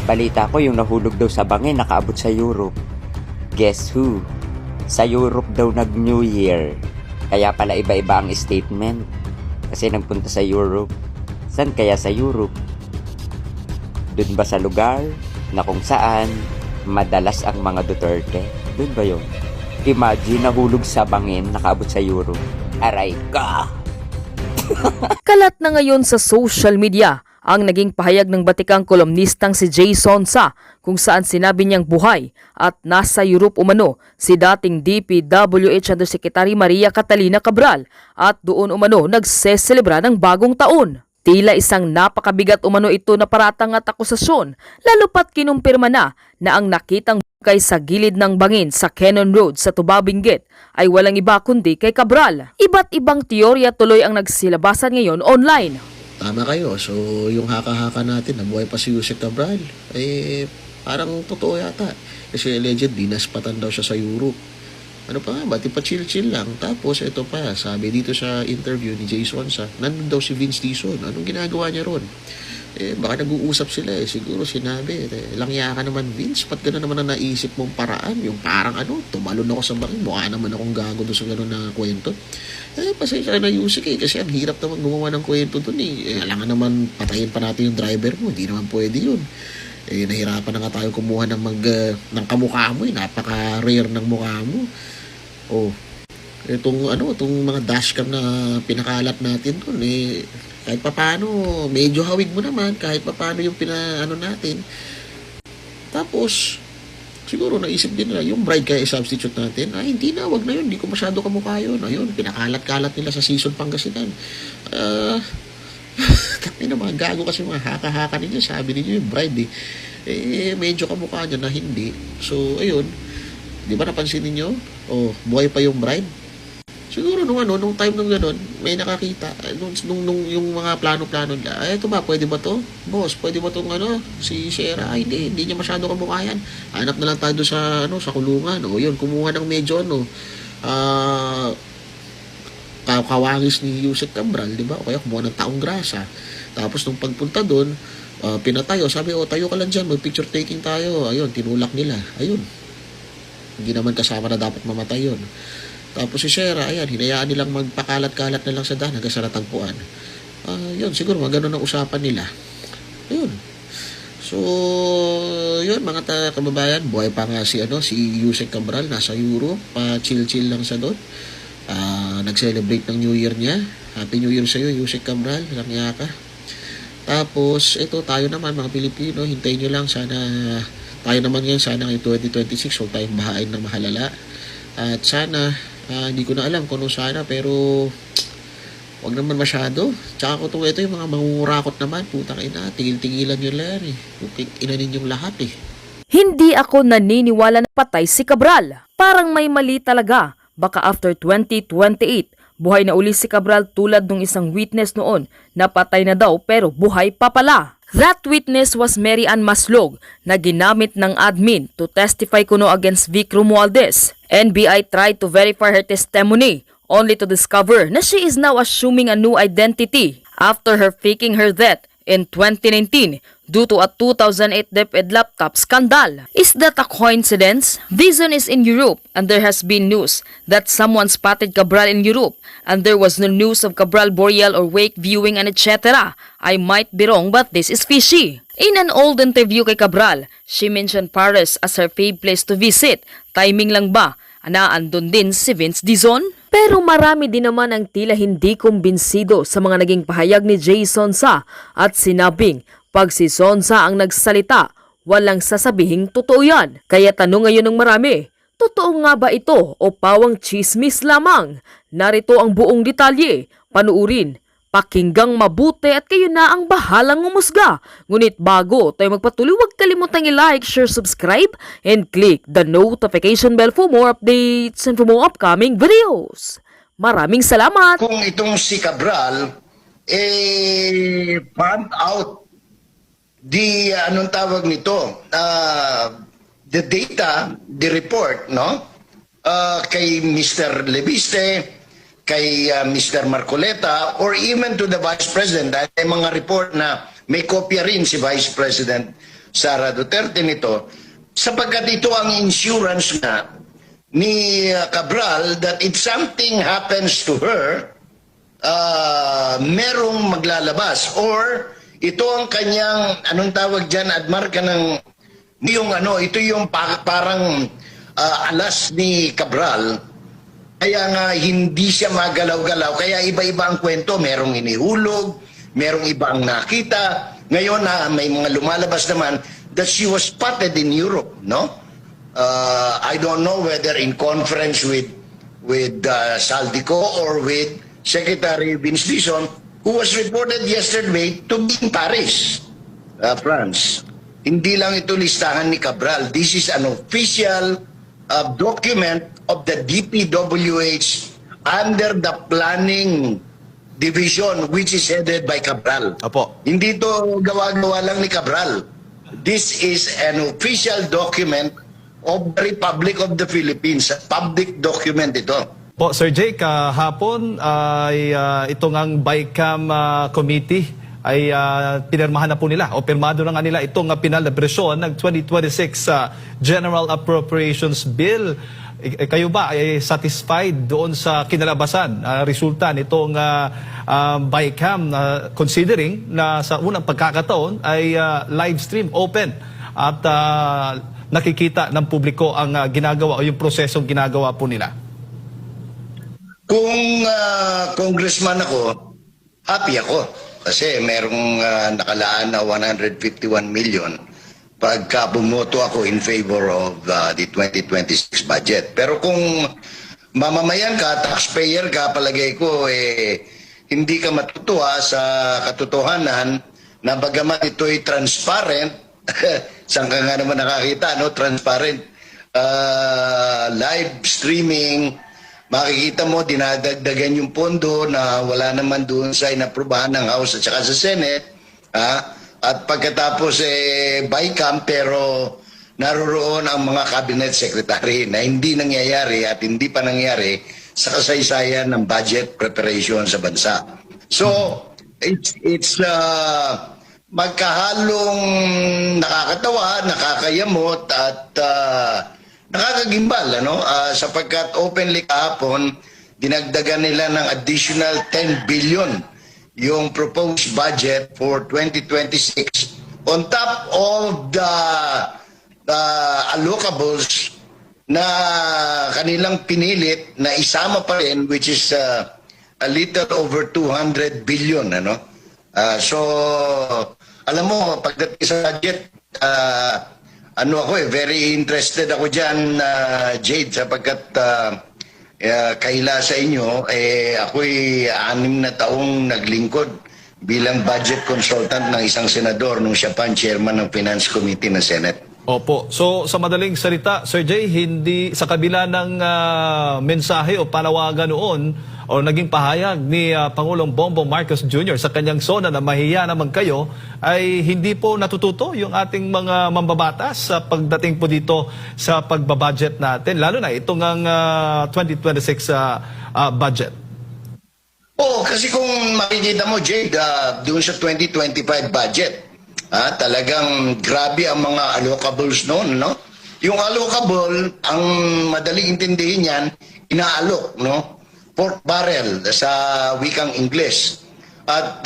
Balita ko yung nahulog daw sa bangin nakaabot sa Europe. Guess who? Sa Europe daw nag-New Year. Kaya pala iba-iba ang statement. Kasi nagpunta sa Europe. San kaya sa Europe? Doon ba sa lugar na kung saan madalas ang mga Duterte? Doon ba yun? Imagine nahulog sa bangin nakaabot sa Europe. Aray ka! Kalat na ngayon sa social media ang naging pahayag ng batikang kolumnistang si Jason Sa kung saan sinabi niyang buhay at nasa Europe umano si dating DPWH Undersecretary Maria Catalina Cabral at doon umano nagseselebra ng bagong taon. Tila isang napakabigat umano ito na paratang at akusasyon lalo pat kinumpirma na ang nakitang bukay sa gilid ng bangin sa Cannon Road sa Tubao Benguet ay walang iba kundi kay Cabral. Iba't ibang teorya tuloy ang nagsilabasan ngayon online. Tama kayo. So, yung haka-haka natin, nabuhay pa si Yusek Cabral, parang totoo yata. Kasi allegedly, naspatan daw siya sa Europe. Ano pa nga, bati pa chill-chill lang. Tapos, ito pa, sabi dito sa interview ni Jason Sa, nandun daw si Vince Dizon. Anong ginagawa niya ron? Baka nag-uusap sila Siguro sinabi, langya ka naman Vince, ba't gano'n naman ang naisip mong paraan? Yung parang tumalon ako sa bangin, mukha naman akong gago doon sa gano'n na kwento. Pasensya na Yusek kasi ang hirap naman gumawa ng kwento doon alangan naman patayin pa natin yung driver mo, hindi naman pwede yun. Nahirapan na nga tayo kumuha ng kamukha mo napaka-rare ng mukha mo. Itong mga dashcam na pinakalat natin doon kahit papaano, medyo hawig mo naman, kahit papaano yung natin. Tapos, siguro naisip din nila, yung bride kaya i-substitute natin, hindi na, wag na yun, hindi ko masyado kamukha yun. Ayun, pinakalat-kalat nila sa season Pangasinan. Tapos na mga gago kasi mga haka-haka ninyo, sabi ninyo yung bride medyo kamukha niya na hindi. So, ayun, di ba napansin ninyo? Buhay pa yung bride. Siguro nung time nung gano'n, may nakakita. Nung yung mga plano-plano nila, ito ba, pwede ba to? Boss, pwede ba tong si Shera? Hindi niya masyado kamukha yan. Hanap na lang tayo doon sa kulungan. Yun, kumuha ng medyo, kawangis ni Yusek Cabral, di ba? O kaya kumuha ng taong grasa. Tapos nung pagpunta doon, pinatayo, sabi, tayo ka lang dyan, mag-picture taking tayo. Ayun, tinulak nila. Ayun. Hindi naman kasama na dapat mamatay yun. Tapos si Shera, ayan, hinayaan nilang magpakalat-kalat na lang sa daan hanggang sa natagpuan. Yun, siguro magano ang usapan nila. Yun. So, yun mga kababayan, buhay pa nga si Yusek Cabral, nasa Europe, pa-chill-chill lang sa doon. Nag-celebrate ng New Year niya. Happy New Year sa iyo, Yusek Cabral, langya ka. Tapos, ito, tayo naman, mga Pilipino, hintayin nyo lang, sana, tayo naman ngayon, sana ngayong 2026, huwag tayong bahain ng mahalala. At sana, hindi ko na alam kung ano sana, pero wag naman masyado. Tsaka kung ito yung mga mangungurakot naman, putang ina, tigil-tigilan nyo lang inanin yung lahat Hindi ako naniniwala na patay si Cabral. Parang may mali talaga. Baka after 2028, buhay na uli si Cabral tulad ng isang witness noon na patay na daw pero buhay pa pala. That witness was Mary Ann Maslog na ginamit ng admin to testify kuno against Vic Romualdez. NBI tried to verify her testimony only to discover na she is now assuming a new identity after her faking her death in 2019 due to a 2008 DepEd laptop scandal. Is that a coincidence? Dizon is in Europe and there has been news that someone spotted Cabral in Europe and there was no news of Cabral Boreal or Wake viewing and etc. I might be wrong but this is fishy. In an old interview kay Cabral, she mentioned Paris as her fave place to visit. Timing lang ba? Andun din si Vince Dizon? Pero marami din naman ang tila hindi kumbinsido sa mga naging pahayag ni Jason Sa at sinabing pag si Sonsa ang nagsalita, walang sasabihing totoo yan. Kaya tanong ngayon ng marami, totoo nga ba ito o pawang chismis lamang? Narito ang buong detalye, panuurin, pakinggang mabuti at kayo na ang bahalang umusga. Ngunit bago tayo magpatuloy, huwag kalimutang i-like, share, subscribe, and click the notification bell for more updates and for more upcoming videos. Maraming salamat! Kung itong si Cabral, found out anong tawag nito, the data, the report, no? Kay Mr. Lebiste, kay Mr. Marcoleta, or even to the Vice President, dahil may mga report na may kopya rin si Vice President Sara Duterte nito, sapagkat ito ang insurance nga ni Cabral that if something happens to her, merong maglalabas, or ito ang kanyang, anong tawag dyan, Admar, ka ng, yung ano, ito yung parang alas ni Cabral, kaya nga hindi siya magalaw-galaw, kaya iba-iba ang kwento, merong inihulog, merong iba ang nakita, ngayon na may mga lumalabas naman that she was spotted in Europe, no? I don't know whether in conference with Saldico or with Secretary Vince Dizon, who was reported yesterday to be in Paris, France. Hindi lang ito listahan ni Cabral. This is an official document of the DPWH under the planning division which is headed by Cabral. Opo. Hindi ito gawa-gawa lang ni Cabral. This is an official document of the Republic of the Philippines. Public document ito. Po, Sir Jay, kahapon ay itong ang BICAM committee ay pinirmahan na po nila o pirmado na nga nila itong pinalabresyon ng 2026 General Appropriations Bill. Kayo ba ay satisfied doon sa kinalabasan, resulta nitong BICAM, considering na sa unang pagkakataon ay live stream, open, at nakikita ng publiko ang ginagawa o yung prosesong ginagawa po nila? Kung congressman ako, happy ako. Kasi merong nakalaan na 151 million pagka bumoto ako in favor of the 2026 budget. Pero kung mamamayan ka, taxpayer ka, palagay ko, hindi ka matutuwa sa katotohanan na bagaman ito'y transparent, saan ka nga naman nakakita, no? Transparent, live streaming, makikita mo, dinadagdagan yung pondo na wala naman doon sa inaprubahan ng House at saka sa Senate. At pagkatapos BICAM, pero naroroon ang mga cabinet secretary na hindi nangyayari at hindi pa nangyayari sa kasaysayan ng budget preparation sa bansa. So, it's magkahalong nakakatawa, nakakayamot at nakakagimbal, ano? Sapagkat openly kahapon, dinagdagan nila ng additional 10 billion yung proposed budget for 2026 on top of the allocables na kanilang pinilit na isama pa rin, which is a little over 200 billion, ano? So, alam mo, pagdating sa budget, very interested ako dyan, Jade, sapagkat kaila sa inyo, ako'y 6 na taong naglingkod bilang budget consultant ng isang senador nung siya pa ang chairman ng Finance Committee ng Senate. Opo. So, sa madaling salita, Sir Jay, hindi sa kabila ng mensahe o panawagan noon o naging pahayag ni Pangulong Bongbong Marcos Jr. sa kanyang sona na mahiya naman kayo, ay hindi po natututo yung ating mga mambabatas sa pagdating po dito sa pagbabudget natin, lalo na itong ang 2026 budget. Oo, kasi kung makikita mo, Jade, doon sa 2025 budget, talagang grabe ang mga allocables noon, no? Yung allocable, ang madaling intindihin yan, inaalok, no? Pork barrel sa wikang Ingles. At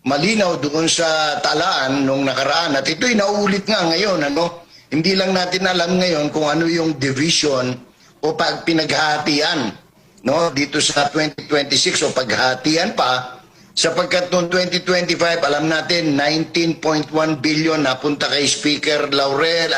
malinaw doon sa talaan nung nakaraan, at ito'y nauulit nga ngayon, ano? Hindi lang natin alam ngayon kung ano yung division o pagpinaghatian, no? Dito sa 2026 o paghatian pa, sapagkat noong 2025, alam natin, 19.1 billion napunta kay Speaker Laurel,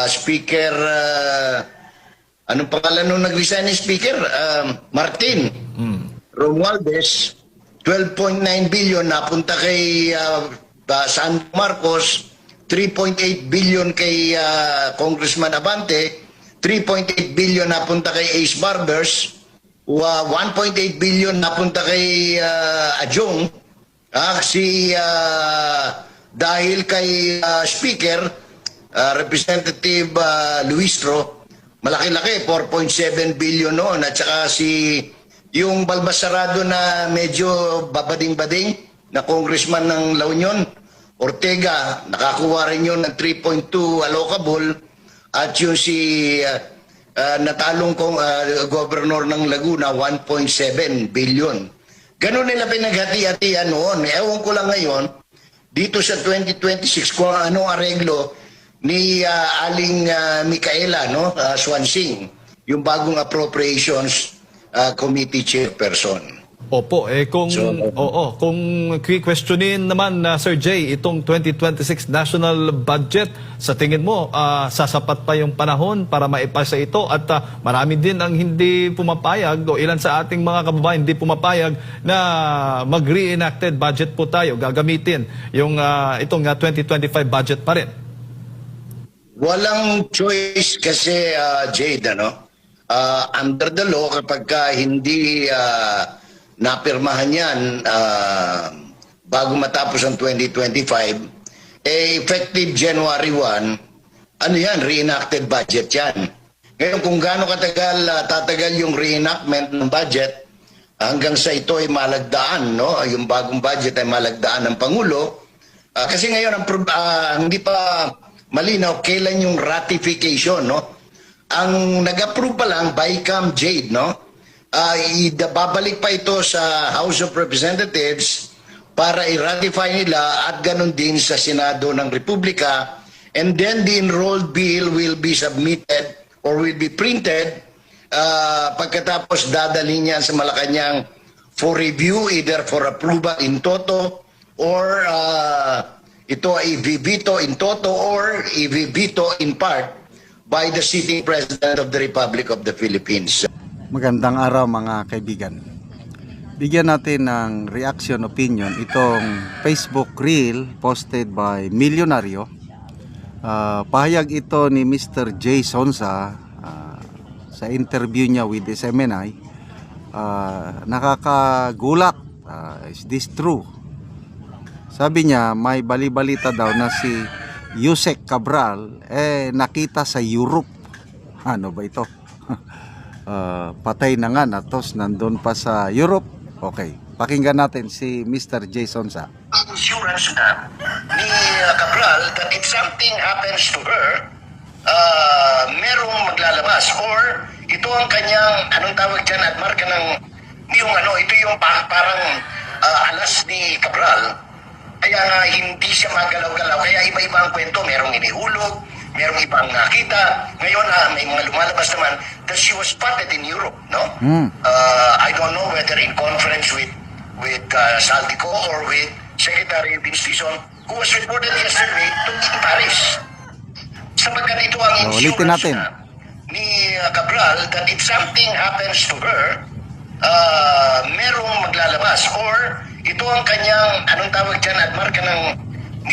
Speaker, anong pangalan nung nag-resign ni Speaker? Martin Romualdez. 12.9 billion napunta kay San Marcos, 3.8 billion kay Congressman Abante, 3.8 billion napunta kay Ace Barbers, 1.8 billion napunta kay Ajong, dahil kay Speaker Representative Luistro, malaki-laki, 4.7 billion noon, at saka yung Balbasarado na medyo babading-bading na congressman ng La Union, Ortega, nakakuha rin yun ng 3.2 allocable, at yung si natalong kong governor ng Laguna, 1.7 billion. Ganun nila pinaghati-hatian noon. Ewan ko lang ngayon, dito sa 2026, kung anong arreglo ni Aling Micaela, no? Swansing, yung bagong appropriations committee chairperson. Opo, kung kung questionin naman Sir Jay itong 2026 national budget, sa tingin mo sasapat pa yung panahon para maipasa ito, at marami din ang hindi pumapayag, o ilan sa ating mga kababayan hindi pumapayag na mag-reenacted budget po tayo, gagamitin yung itong 2025 budget pa rin. Walang choice kasi, Jade, ano? Under the law, kapag hindi napirmahan yan bago matapos ang 2025, effective January 1, ano yan, reenacted budget yan. Ngayon, kung gaano katagal tatagal yung reenactment ng budget, hanggang sa ito ay malagdaan, no? Yung bagong budget ay malagdaan ng Pangulo. Kasi ngayon, hindi pa malinaw kailan yung ratification, no? Ang nag-approve pa lang, BICAM Jade, no? Babalik pa ito sa House of Representatives para i-ratify nila, at ganun din sa Senado ng Republika, and then the enrolled bill will be submitted or will be printed. Pagkatapos dadalhin niyan sa Malacanang for review, either for approval in toto, or ito ay i-veto in toto or i-veto in part by the sitting President of the Republic of the Philippines. Magandang araw mga kaibigan. Bigyan natin ng reaction opinion itong Facebook reel posted by Milyonaryo. Pahayag ito ni Mr. Jay Sonsa sa interview niya with SMNI. Nakakagulat. Is this true? Sabi niya may bali-balita daw na si Yusek Cabral nakita sa Europe. Ano ba ito? Patay na nga, natos nandun pa sa Europe. Okay, pakinggan natin si Mr. Jason Sa. Insurance na ni Cabral that if something happens to her, merong maglalabas, or ito ang kanyang, anong tawag dyan, at marka ng, yung ito yung parang alas ni Cabral. Kaya nga hindi siya magalaw-galaw, kaya iba-iba ang kwento, merong inihulog, merong ibang nakita. Ngayon may mga lumalabas naman that she was spotted in Europe, no? I don't know whether in conference with Saldico or with Secretary Vinstison, who was reported yesterday to be in Paris. Sapagkat ito ang insurance na ni Cabral that if something happens to her, merong maglalabas, or ito ang kanyang, anong tawag dyan, at marka ng,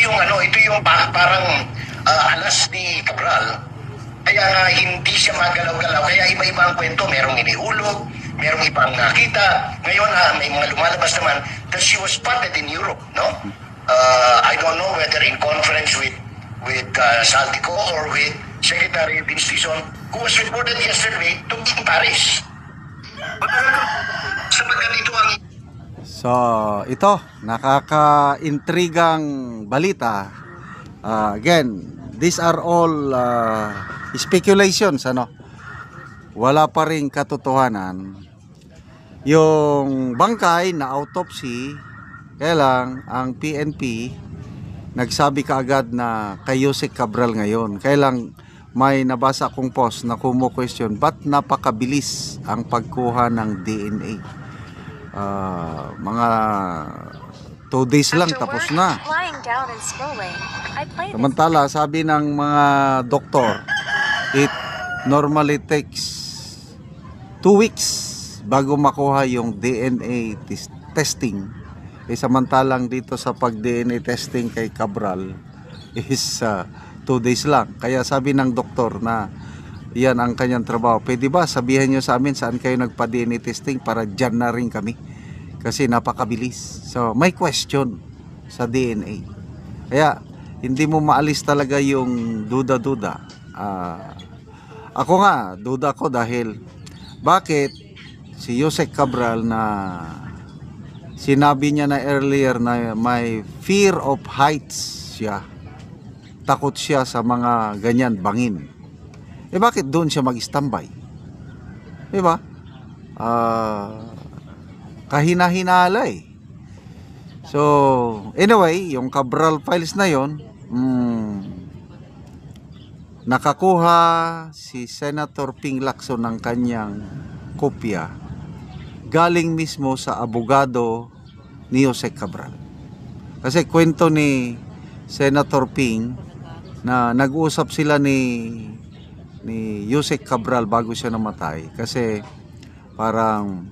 yung ito yung parang alas ni Cabral. Kaya nga hindi siya magalaw-galaw, kaya iba-iba ang kwento, merong inihulog, merong ibang nakita. Ngayon may mga lumalabas naman that she was spotted in Europe, no? I don't know whether in conference with Saldico or with Secretary Vinstison, who was reported yesterday to be in Paris. Sapagkat ito ang... So, ito, nakaka-intrigang balita. Again, these are all speculations, ano? Wala pa ring katotohanan. Yung bangkay na autopsy, kaya lang ang PNP nagsabi kaagad na kay Yusek Cabral ngayon. Kaya lang may nabasa kong post na kumo-question, ba't napakabilis ang pagkuha ng DNA? Mga 2 days lang tapos na. Samantala, sabi ng mga doktor, it normally takes 2 weeks bago makuha yung DNA testing. Samantalang dito sa pag-DNA testing kay Cabral is 2 days lang. Kaya sabi ng doktor na yan ang kanyang trabaho. Pwede ba sabihin nyo sa amin saan kayo nagpa-DNA testing para dyan na rin kami? Kasi napakabilis. So may question sa DNA. Kaya hindi mo maalis talaga yung duda-duda. Ako nga, duda ko dahil bakit si Yusek Cabral na sinabi niya na earlier na may fear of heights. siya. Takot siya sa mga ganyan bangin. Bakit doon siya mag-standby? Diba? Kahina-hinala eh. So, anyway, yung Cabral files na yon, nakakuha si Senator Ping Lacson ng kanyang kopya galing mismo sa abogado ni Jose Cabral. Kasi kwento ni Senator Ping na nag-uusap sila ni Jose Cabral bago siya namatay kasi parang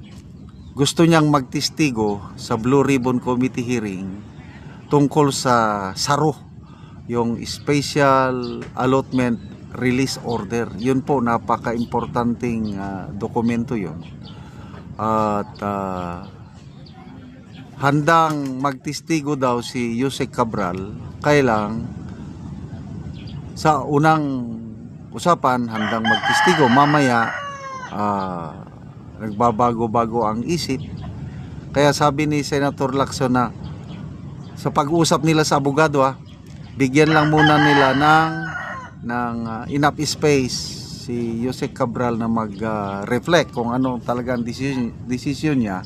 gusto niyang magtestigo sa Blue Ribbon Committee hearing tungkol sa SARO, yung Special Allotment Release Order. Yun po, napaka-importanting dokumento yun. At handang magtestigo daw si Jose Cabral, kailang sa unang usapan handang magtestigo, mamaya nagbabago-bago ang isip. Kaya sabi ni Senator Lacson na sa pag-usap nila sa abogado, bigyan lang muna nila ng enough space si Jose Cabral na mag-reflect kung ano talagang decision niya,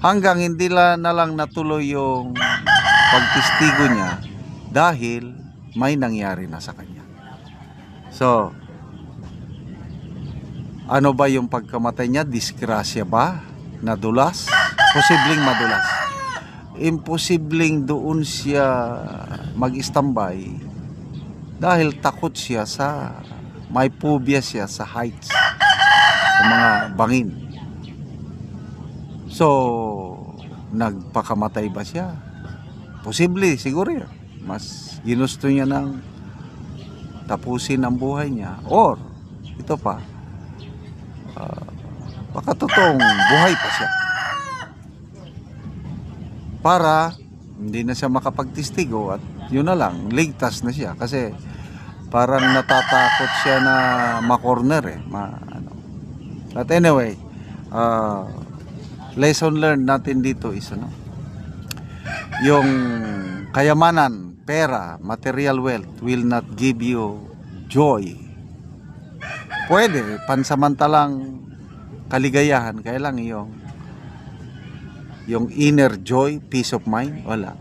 hanggang hindi na lang natuloy yung pagtestigo niya dahil may nangyari na sa kanya. So, ano ba yung pagkamatay niya? Disgrasya ba? Nadulas? Posibleng madulas. Imposibleng doon siya mag-standby dahil takot siya may phobia siya sa heights, sa mga bangin. So, nagpakamatay ba siya? Posible, siguro yun. Mas ginusto niya ng tapusin ang buhay niya. Or, ito pa, baka totoong buhay pa siya. Para hindi na siya makapagtestigo at yun na lang, ligtas na siya. Kasi parang natatakot siya na ma-corner eh. But anyway, lesson learned natin dito is yung kayamanan, pera, material wealth will not give you joy. Pwede, pansamantalang kaligayahan, kaya lang yung inner joy, peace of mind, wala.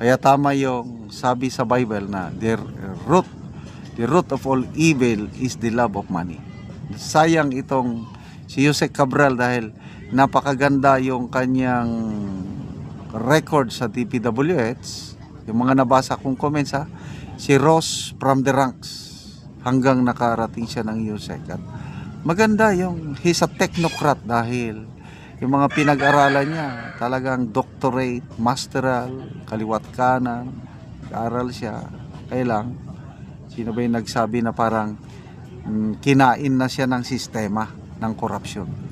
Kaya tama yung sabi sa Bible na the root of all evil is the love of money. Sayang itong si Jose Cabral dahil napakaganda yung kanyang record sa DPWH. Yung mga nabasa kong comments, si Ross from the ranks hanggang nakarating siya ng USEC. At maganda yung he's a technocrat dahil yung mga pinag-aralan niya talagang doctorate, masteral, kaliwat kanan, nag-aral siya. Kaya lang, sino ba yung nagsabi na parang kinain na siya ng sistema ng korupsyon?